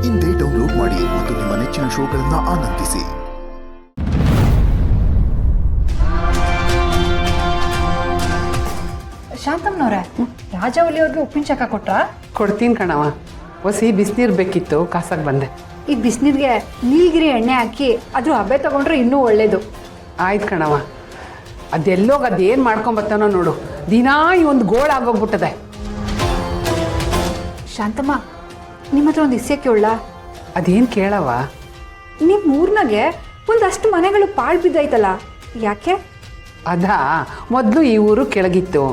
ಇಂದೇ ಡೌನ್ಲೋಡ್ ಮಾಡಿ ಮತ್ತು ನಿಮ್ಮ ನೆಚ್ಚಿನ ಶೋಗಳನ್ನು ಆನಂದಿಸಿ. ಶಾಂತಮ್ಮನವ್ರೆ, ರಾಜವಲ್ಲಿಯವ್ರಿಗೆ ಉಪ್ಪಿನ ಚಕ್ಕ ಕೊಟ್ರಾ? ಕೊಡ್ತೀನಿ ಕಣವ. ಹೊಸಿ ಬಿಸಿನೀರು ಬೇಕಿತ್ತು, ಕಾಸಾಗಿ ಬಂದೆ. ಈ ಬಿಸಿನೀರಿಗೆ ನೀಲಗಿರಿ ಎಣ್ಣೆ ಹಾಕಿ ಅದ್ರ ಹಬೆ ತಗೊಂಡ್ರೆ ಇನ್ನೂ ಒಳ್ಳೇದು. ಆಯ್ತು ಕಣವ. ಅದೆಲ್ಲೋಗ ಅದೇನು ಮಾಡ್ಕೊಂಬರ್ತಾನೋ ನೋಡು. ದಿನಾ ಈ ಒಂದು ಗೋಳಾಗೋಗ್ಬಿಟ್ಟದೆ. ಶಾಂತಮ್ಮ, ನಿಮ್ಮ ಹತ್ರ ಒಂದು ಇಸ್ಯಕ್ಕೆ ಉಳ್ಳ? ಅದೇನು ಕೇಳವ? ನಿಮ್ಮ ಊರ್ನಾಗೆ ಒಂದಷ್ಟು ಮನೆಗಳು ಪಾಳು ಬಿದ್ದೈತಲ್ಲ, ಯಾಕೆ? ಅದಾ, ಮೊದಲು ಈ ಊರು ಕೆಳಗಿತ್ತು.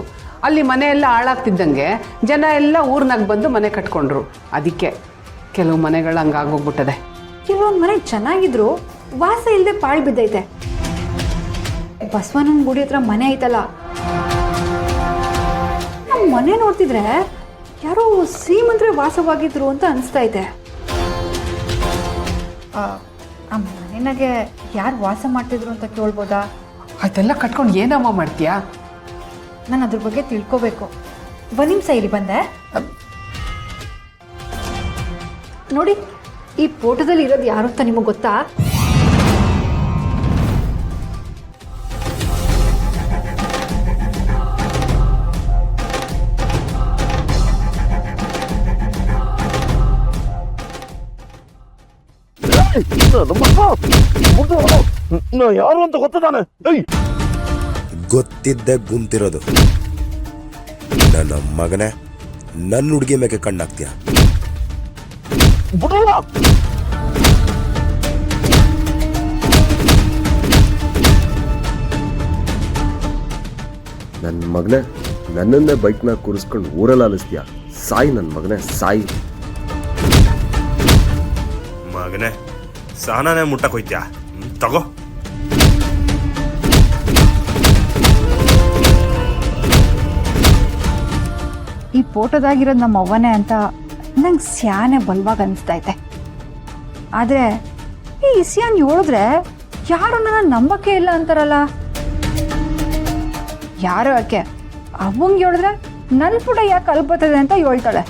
ಅಲ್ಲಿ ಮನೆ ಎಲ್ಲ ಹಾಳಾಗ್ತಿದ್ದಂಗೆ ಜನ ಎಲ್ಲ ಊರ್ನಾಗ ಬಂದು ಮನೆ ಕಟ್ಕೊಂಡ್ರು. ಅದಕ್ಕೆ ಕೆಲವು ಮನೆಗಳು ಹಂಗಾಗೋಗ್ಬಿಟ್ಟದೆ. ಕೆಲವೊಂದು ಮನೆ ಚೆನ್ನಾಗಿದ್ರು ವಾಸ ಇಲ್ಲದೆ ಪಾಳು ಬಿದ್ದೈತೆ. ಬಸವಣ್ಣನ ಗುಡಿ ಹತ್ರ ಮನೆ ಐತಲ್ಲ, ನಮ್ಮ ಮನೆ ನೋಡ್ತಿದ್ರೆ ಯಾರೋ ಶ್ರೀಮಂತರೇ ವಾಸವಾಗಿದ್ರು ಅಂತ ಅನಿಸ್ತೈತೆ. ಆ ಮನೆನಾಗೆ ಯಾರು ವಾಸ ಮಾಡ್ತಿದ್ರು ಅಂತ ಕೇಳ್ಬೋದಾ? ಅದೆಲ್ಲ ಕಟ್ಕೊಂಡು ಏನಮ್ಮ ಮಾಡ್ತೀಯಾ? ನಾನು ಅದ್ರ ಬಗ್ಗೆ ತಿಳ್ಕೋಬೇಕು. ಒಂದು ನಿಮಿಷ ಇಲ್ಲಿ ಬಂದೆ. ನೋಡಿ, ಈ ಫೋಟೋದಲ್ಲಿ ಇರೋದು ಯಾರು ಅಂತ ನಿಮಗೆ ಗೊತ್ತಾ? ಯಾರು ಅಂತ ಗೊತ್ತಾನೆ? ಗೊತ್ತಿದ್ದೆ ಗುಂತಿರೋದು. ನನ್ನ ಮಗನೇ, ನನ್ನ ಹುಡುಗಿ ಮೇಲೆ ಕಣ್ಣಾಕ್ತೀಯ? ನನ್ನ ಮಗನೇ, ನನ್ನನ್ನೇ ಬೈಕ್ನ ಕೂರಿಸ್ಕೊಂಡು ಊರಲ್ಲಿ ಅಲಿಸ್ತೀಯ? ಸಾಯಿ ನನ್ನ ಮಗನೇ, ಸಾಯಿ. ಮಗನೇ, ಸಹನಾನೇ ಮುಟ್ಟಕ್ಕೆ ಹೋಯ್ತ್ಯಾ? ತಗೋ. ಈ ಫೋಟೋದಾಗಿರೋದು ನಮ್ಮ ಅವ್ವನೇ ಅಂತ ನಂಗೆ ಸ್ಯಾನೆ ಬಲವಾಗಿ ಅನಿಸ್ತೈತೆ. ಆದರೆ ಈ ಇಸ್ಯಾನ್ ಹೇಳಿದ್ರೆ ಯಾರು ನನ್ನ ನಂಬಕ್ಕೆ ಇಲ್ಲ ಅಂತಾರಲ್ಲ. ಯಾರು ಯಾಕೆ ಅವಂಗೆ ಹೇಳಿದ್ರೆ ನನ್ನ ಪುಟ ಯಾಕೆ ಅಲ್ಪತ್ತದೆ ಅಂತ ಹೇಳ್ತಾಳೆ.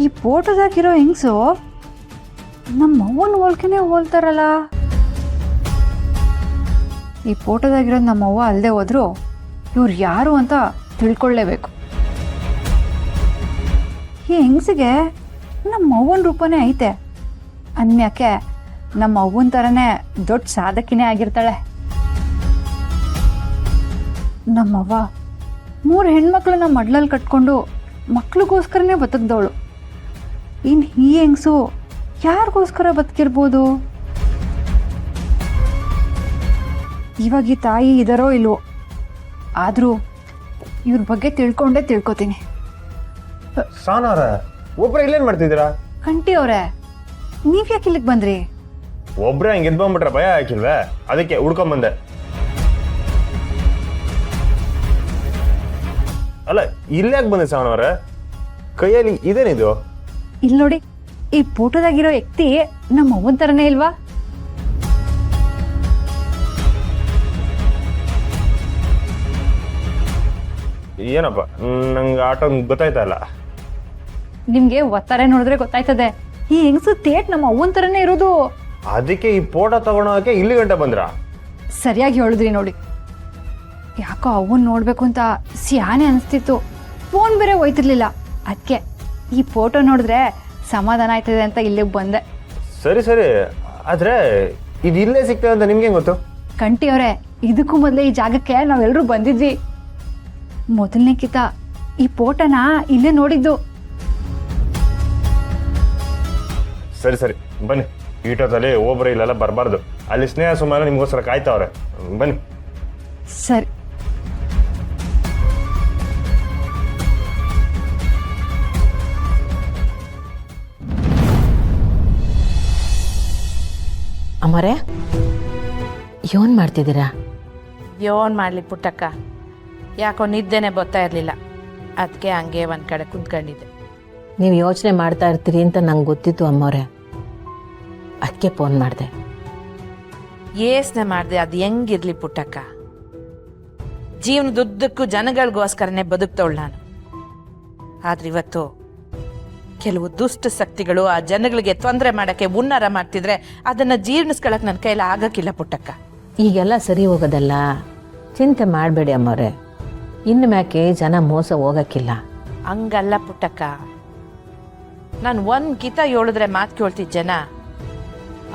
ಈ ಫೋಟೋದಾಗಿರೋ ಹೆಂಗಸು ನಮ್ಮ ಅವ್ವನ ಹೋಲ್ಕೆನೆ ಹೋಲ್ತಾರಲ್ಲ. ಈ ಫೋಟೋದಾಗಿರೋದು ನಮ್ಮ ಅವ್ವ ಅಲ್ಲದೆ ಹೋದ್ರು ಇವ್ರು ಯಾರು ಅಂತ ತಿಳ್ಕೊಳ್ಳೇಬೇಕು. ಈ ಹೆಂಗಸಿಗೆ ನಮ್ಮ ಅವ್ವನ ರೂಪನೇ ಐತೆ ಅನ್ಯಾಕೆ ನಮ್ಮ ಅವ್ವನ ಥರನೇ ದೊಡ್ಡ ಸಾಧಕಿನೇ ಆಗಿರ್ತಾಳೆ. ನಮ್ಮವ್ವ 3 ಹೆಣ್ಮಕ್ಳನ್ನ ಮಡ್ಲಲ್ಲಿ ಕಟ್ಕೊಂಡು ಮಕ್ಳಿಗೋಸ್ಕರನೇ ಬದುಕ್ದವಳು. ಇನ್ನು ಈ ಹೆಂಗಸು ಯಾರಿಗೋಸ್ಕರ ಬದುಕಿರ್ಬೋದು? ಇವಾಗ ಈ ತಾಯಿ ಇದಾರೋ ಇಲ್ವೋ, ಆದರೂ ಇವ್ರ ಬಗ್ಗೆ ತಿಳ್ಕೋತೀನಿ. ಸಾನಾರ ಒಬ್ರೆ ಇಲ್ಲೇನು ಮಾಡ್ತಿದ್ದೀರಾ? ಕಂಟಿ ಅವರೇ, ನೀವು ಯಾಕೆ ಇಲ್ಲಿಗೆ ಬಂದ್ರಿ? ಒಬ್ರೆ ಹಂಗೆ ಎದ್ದು ಬಂದ್ಬಿಟ್ರೆ ಭಯ ಹಾಕಿಲ್ವೇ? ಅದಕ್ಕೆ ಹುಡ್ಕೊಂಬಂದೆ. ಅಲ್ಲ, ಇಲ್ಲಾಕೆ ಬಂದೆ ಸಾವನವ್ರೆ? ಕೈಯಲ್ಲಿ ಇದೇನಿದು? ಇಲ್ಲಿ ನೋಡಿ, ಈ ಫೋಟೋದಾಗಿರೋ ವ್ಯಕ್ತಿ ನಮ್ಮ ಅವ್ವನ ಥರನೇ ಇಲ್ವಾ? ಏನಪ್ಪ, ನಂಗೆ ಆಟೋ ಗೊತ್ತಾಯ್ತಾ ಇಲ್ಲ. ನಿಮ್ಗೆ ಒತ್ತಾರೆ ನೋಡಿದ್ರೆ ಗೊತ್ತಾಯ್ತದೆ. ಈ ಹೆಂಗಸು ತೇಟ್ ನಮ್ಮ ಅವ್ವನ ಥರನೇ ಇರೋದು. ಅದಕ್ಕೆ ಈ ಫೋಟೋ ತಗೊಳೋಕೆ ಇಲ್ಲಿ ಗಂಟೆ ಬಂದ್ರಾ? ಸರಿಯಾಗಿ ಹೇಳಿದ್ರಿ ನೋಡಿ. ಯಾಕೋ ಅವ್ವನ್ ನೋಡ್ಬೇಕು ಅಂತ ಸ್ಯಾನೆ ಅನಿಸ್ತಿತ್ತು. ಫೋನ್ ಬೇರೆ ಹೋಯ್ತಿರ್ಲಿಲ್ಲ. ಅದಕ್ಕೆ ಈ ಫೋಟೋ ನೋಡಿದ್ರೆ ಸಮಾಧಾನ ಆಯ್ತದೆ ಅಂತ ಇಲ್ಲಿಗೆ ಬಂದೆ. ಸರಿ ಸರಿ, ಆದ್ರೆ ಇದು ಇಲ್ಲೇ ಸಿಗ್ತದೆ ಅಂತ ನಿಮ್ಗೆ ಗೊತ್ತು? ಕಂಟಿ ಅವರೇ, ಇದಕ್ಕೂ ಮೊದಲೇ ಈ ಜಾಗಕ್ಕೆ ನಾವೆಲ್ಲರೂ ಬಂದಿದ್ವಿ. ಮೊದಲನೇ ಕಿತ ಈ ಫೋಟೋನ ಇಲ್ಲೇ ನೋಡಿದ್ದು. ಸರಿ ಸರಿ, ಬನ್ನಿ. ಈಟೋದಲ್ಲಿ ಒಬ್ಬರು ಇಲ್ಲೆಲ್ಲ ಬರಬಾರ್ದು. ಅಲ್ಲಿ ಸ್ನೇಹ ಸುಮಾರು ನಿಮ್ಗೋಸ್ಕರ ಕಾಯ್ತಾವ್ರೆ. ಬನ್ನಿ. ಸರಿ. ಅಮ್ಮರೇ, ಯೋನ್ ಮಾಡ್ತಿದ್ದೀರಾ? ಯೋನ್ ಮಾಡಲಿ ಪುಟ್ಟಕ್ಕ, ಯಾಕೋ ನಿದ್ದೆನೆ ಬರ್ತಾ ಇರಲಿಲ್ಲ. ಅದಕ್ಕೆ ಹಂಗೆ ಒಂದು ಕಡೆ ಕುಂತ್ಕೊಂಡಿದ್ದೆ. ನೀವು ಯೋಚನೆ ಮಾಡ್ತಾ ಇರ್ತೀರಿ ಅಂತ ನಂಗೆ ಗೊತ್ತಿತ್ತು ಅಮ್ಮವ್ರೆ, ಅದಕ್ಕೆ ಫೋನ್ ಮಾಡಿದೆ. ಯೋಚನೆ ಮಾಡಿದೆ, ಅದು ಹೆಂಗಿರ್ಲಿ ಪುಟ್ಟಕ್ಕ, ಜೀವನದುದ್ದಕ್ಕೂ ಜನಗಳಿಗೋಸ್ಕರನೇ ಬದುಕ್ತವಳು ನಾನು. ಆದ್ರೆ ಇವತ್ತು ಕೆಲವು ದುಷ್ಟ ಶಕ್ತಿಗಳು ಆ ಜನಗಳಿಗೆ ತೊಂದರೆ ಮಾಡೋಕ್ಕೆ ಹುನ್ನಾರ ಮಾಡ್ತಿದ್ರೆ ಅದನ್ನು ಜೀರ್ಣಿಸ್ಕೊಳಕ್ಕೆ ನನ್ನ ಕೈಲಿ ಆಗಕ್ಕಿಲ್ಲ ಪುಟ್ಟಕ್ಕ. ಈಗೆಲ್ಲ ಸರಿ ಹೋಗೋದಲ್ಲ, ಚಿಂತೆ ಮಾಡಬೇಡಿ ಅಮ್ಮವ್ರೆ. ಇನ್ನು ಮ್ಯಾಕೆ ಜನ ಮೋಸ ಹೋಗಕ್ಕಿಲ್ಲ. ಹಂಗಲ್ಲ ಪುಟ್ಟಕ್ಕ, ನಾನು ಒಂದು ಗೀತ ಹೇಳಿದ್ರೆ ಮಾತು ಕೇಳ್ತಿದ್ದ ಜನ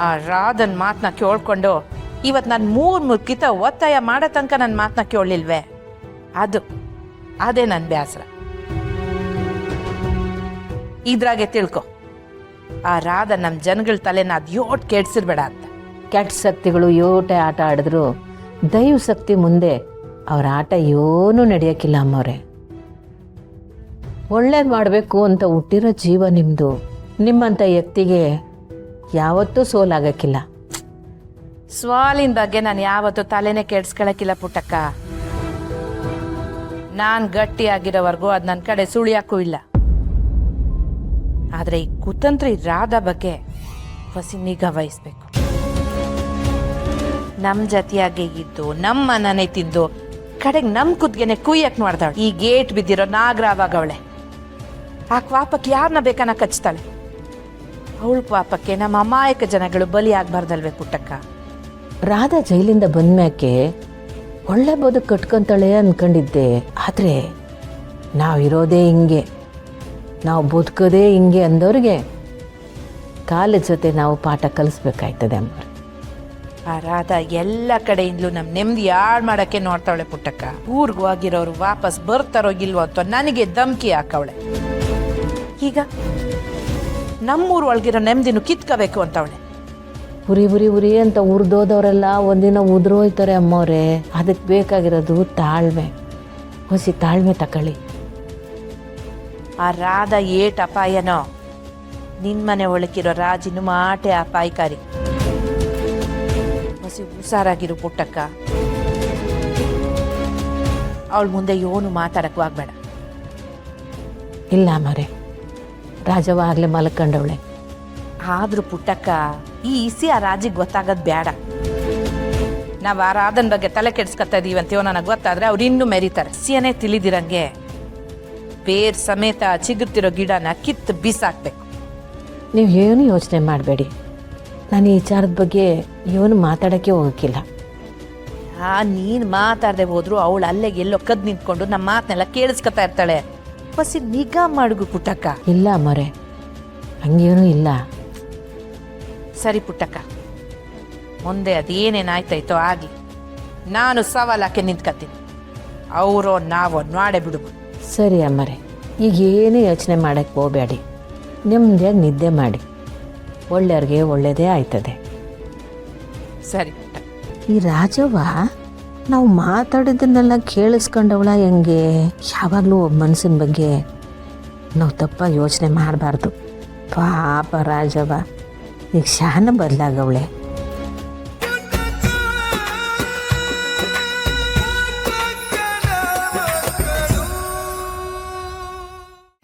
ಆ ರಾಧನ್ ಮಾತನ್ನ ಕೇಳ್ಕೊಂಡು ಇವತ್ತು ನಾನು ಮೂರು ಗೀತ ಒತ್ತಾಯ ಮಾಡೋ ತನಕ ನನ್ನ ಮಾತನ್ನ ಕೇಳಲಿಲ್ವೇ, ಅದೇ ನನ್ನ ಬೇಸರ. ಇದ್ರಾಗೆ ತಿಳ್ಕೊ, ಆ ರಾಧ ನಮ್ಮ ಜನಗಳ ತಲೆನ ಅದು ಯೋಟ್ ಕೆಡ್ಸಿರ್ಬೇಡ ಅಂತ. ಕೆಟ್ಟ ಶಕ್ತಿಗಳು ಯೋಟೆ ಆಟ ಆಡಿದ್ರು ದೈವ ಶಕ್ತಿ ಮುಂದೆ ಅವ್ರ ಆಟ ಏನೂ ನಡೆಯೋಕ್ಕಿಲ್ಲ ಅಮ್ಮವ್ರೆ. ಒಳ್ಳೇದು ಮಾಡಬೇಕು ಅಂತ ಹುಟ್ಟಿರೋ ಜೀವ ನಿಮ್ಮದು. ನಿಮ್ಮಂಥ ವ್ಯಕ್ತಿಗೆ ಯಾವತ್ತೂ ಸೋಲಾಗಕ್ಕಿಲ್ಲ. ಸ್ವಾಲಿನ ಬಗ್ಗೆ ನಾನು ಯಾವತ್ತೂ ತಲೆನೇ ಕೆಡ್ಸ್ಕೊಳಕ್ಕಿಲ್ಲ ಪುಟ್ಟಕ್ಕ. ನಾನು ಗಟ್ಟಿಯಾಗಿರೋವರೆಗೂ ಅದು ನನ್ನ ಕಡೆ ಸುಳಿಯಾಕೂ ಇಲ್ಲ. ಆದರೆ ಈ ಕುತಂತ್ರಿ ರಾಧ ಬಗ್ಗೆ ಹೊಸಿ ನಿಗಾ ವಹಿಸ್ಬೇಕು. ನಮ್ಮ ಜೊತೆಯಾಗೆ ಇದ್ದು ನಮ್ಮ ಮನನೇ ತಿಂದು ಕಡೆಗೆ ನಮ್ಮ ಕುದ್ಗೆನೆ ಕುಯ್ಯಕ್ಕೆ ನೋಡ್ದಾಳು. ಈ ಗೇಟ್ ಬಿದ್ದಿರೋ ನಾಗರಾವಾಗವಳೆ. ಆ ಕ್ವಾಪಕ್ಕೆ ಯಾರನ್ನ ಬೇಕನ್ನ ಕಚ್ತಾಳೆ. ಅವಳ ಕ್ವಾಪಕ್ಕೆ ನಮ್ಮ ಅಮಾಯಕ ಜನಗಳು ಬಲಿ ಆಗ್ಬಾರ್ದಲ್ವೇ ಪುಟ್ಟಕ್ಕ. ರಾಧಾ ಜೈಲಿಂದ ಬಂದ್ಮ್ಯಾಕೆ ಒಳ್ಳೆ ಬದುಕು ಕಟ್ಕೊಂತಾಳೆ ಅಂದ್ಕೊಂಡಿದ್ದೆ. ಆದರೆ ನಾವಿರೋದೇ ಹಿಂಗೆ, ನಾವು ಬದುಕೋದೇ ಹಿಂಗೆ ಅಂದವ್ರಿಗೆ ಕಾಲದ ಜೊತೆ ನಾವು ಪಾಠ ಕಲಿಸ್ಬೇಕಾಯ್ತದೆ ಅಮ್ಮ. ಆ ರಾಧಾ ಎಲ್ಲ ಕಡೆಯಿಂದಲೂ ನಮ್ಮ ನೆಮ್ಮದಿ ಹಾಳು ಮಾಡೋಕ್ಕೆ ನೋಡ್ತಾವಳೆ ಪುಟ್ಟಕ್ಕ. ಊರ್ಗೂ ಆಗಿರೋರು ವಾಪಸ್ ಬರ್ತಾರೋ ಇಲ್ವೋ ಅಂತ ನನಗೆ ಧಮ್ಕಿ ಹಾಕವಳೆ. ಈಗ ನಮ್ಮೂರು ಒಳಗಿರೋ ನೆಮ್ಮದಿನೂ ಕಿತ್ಕೋಬೇಕು ಅಂತವಳೆ. ಉರಿ ಉರಿ ಉರಿ ಅಂತ ಉರಿದೋದವರೆಲ್ಲ ಒಂದಿನ ಉದುರೋಯ್ತಾರೆ ಅಮ್ಮವ್ರೆ. ಅದಕ್ಕೆ ಬೇಕಾಗಿರೋದು ತಾಳ್ಮೆ. ಹೊಸಿ ತಾಳ್ಮೆ ತಕೊಳ್ಳಿ. ಆ ರಾಧಾ ಏಟ್ ಅಪಾಯನೋ ನಿನ್ಮನೆ ಒಳಗಿರೋ ರಾಜಿನ ಮಾಟೆ ಅಪಾಯಕಾರಿ. ಹೊಸಿ ಹುಷಾರಾಗಿರು ಪುಟ್ಟಕ್ಕ. ಅವಳ ಮುಂದೆ ಏನು ಮಾತಾಡಕ್ಕೂ ಆಗ್ಬೇಡ. ಇಲ್ಲ ಅಮ್ಮವ್ರೆ, ರಾಜವ್ವ ಆಗ್ಲೇ ಮಲ್ಕೊಂಡವಳೆ. ಆದ್ರೂ ಪುಟ್ಟಕ್ಕ, ಈ ಇಸಿ ಆ ರಾಜಿಗೆ ಗೊತ್ತಾಗೋದು ಬೇಡ. ನಾವು ಆ ರಾಧನ್ ಬಗ್ಗೆ ತಲೆ ಕೆಡ್ಸ್ಕೊತಾ ಇದೀವಿ ಅಂತೀವೋ ನನಗೆ ಗೊತ್ತಾದ್ರೆ ಅವ್ರು ಇನ್ನೂ ಮೆರೀತಾರೆ. ಸಿಯನೇ ತಿಳಿದಿರಂಗೆ ಬೇರ್ ಸಮೇತ ಚಿಗುರ್ತಿರೋ ಗಿಡನ ಕಿತ್ತು ಬೀಸಾಕ್ಬೇಕು. ನೀವು ಏನು ಯೋಚನೆ ಮಾಡಬೇಡಿ. ನಾನು ಈ ವಿಚಾರದ ಬಗ್ಗೆ ಏನು ಮಾತಾಡೋಕ್ಕೆ ಹೋಗಕ್ಕಿಲ್ಲ. ನೀನು ಮಾತಾಡದೆ ಹೋದ್ರು ಅವಳು ಅಲ್ಲೇ ಎಲ್ಲೋ ಕದ್ ನಿಂತ್ಕೊಂಡು ನಮ್ಮ ಮಾತನ್ನೆಲ್ಲ ಕೇಳಿಸ್ಕೊತಾ ಇರ್ತಾಳೆ. ಹೊಸಿ ನಿಗಾ ಮಾಡುಗು ಪುಟ್ಟಕ್ಕ. ಇಲ್ಲ ಅಮ್ಮರೆ, ಹಂಗೇನೂ ಇಲ್ಲ. ಸರಿ ಪುಟ್ಟಕ್ಕ, ಮುಂದೆ ಅದೇನೇನಾಯ್ತಾಯ್ತೋ ಆಗಲಿ. ನಾನು ಸವಾಲಕ್ಕೆ ನಿಂತ್ಕತ್ತೀನಿ. ಅವರೋ ನಾವೋ ನಾಡೆ ಬಿಡುಗು. ಸರಿ ಅಮ್ಮರೆ, ಈಗ ಏನು ಯೋಚನೆ ಮಾಡೋಕ್ಕೆ ಹೋಗಬೇಡಿ. ನೆಮ್ಮದಿಯಾಗಿ ನಿದ್ದೆ ಮಾಡಿ. ಒಳ್ಳೆಯವ್ರಿಗೆ ಒಳ್ಳೆಯದೇ ಆಯ್ತದೆ. ಸರಿ ಪುಟ್ಟ. ಈ ರಾಜವ್ವ ನಾವು ಮಾತಾಡಿದ್ದನ್ನೆಲ್ಲ ಕೇಳಿಸ್ಕೊಂಡವಳ ಹೆಂಗೆ? ಯಾವಾಗಲೂ ಒಬ್ಬ ಮನಸ್ಸಿನ ಬಗ್ಗೆ ನಾವು ತಪ್ಪಾಗಿ ಯೋಚನೆ ಮಾಡಬಾರ್ದು. ಪಾಪ ರಾಜವ್ವ ಈಗ ಶಾನ ಬದಲಾಗವಳೆ.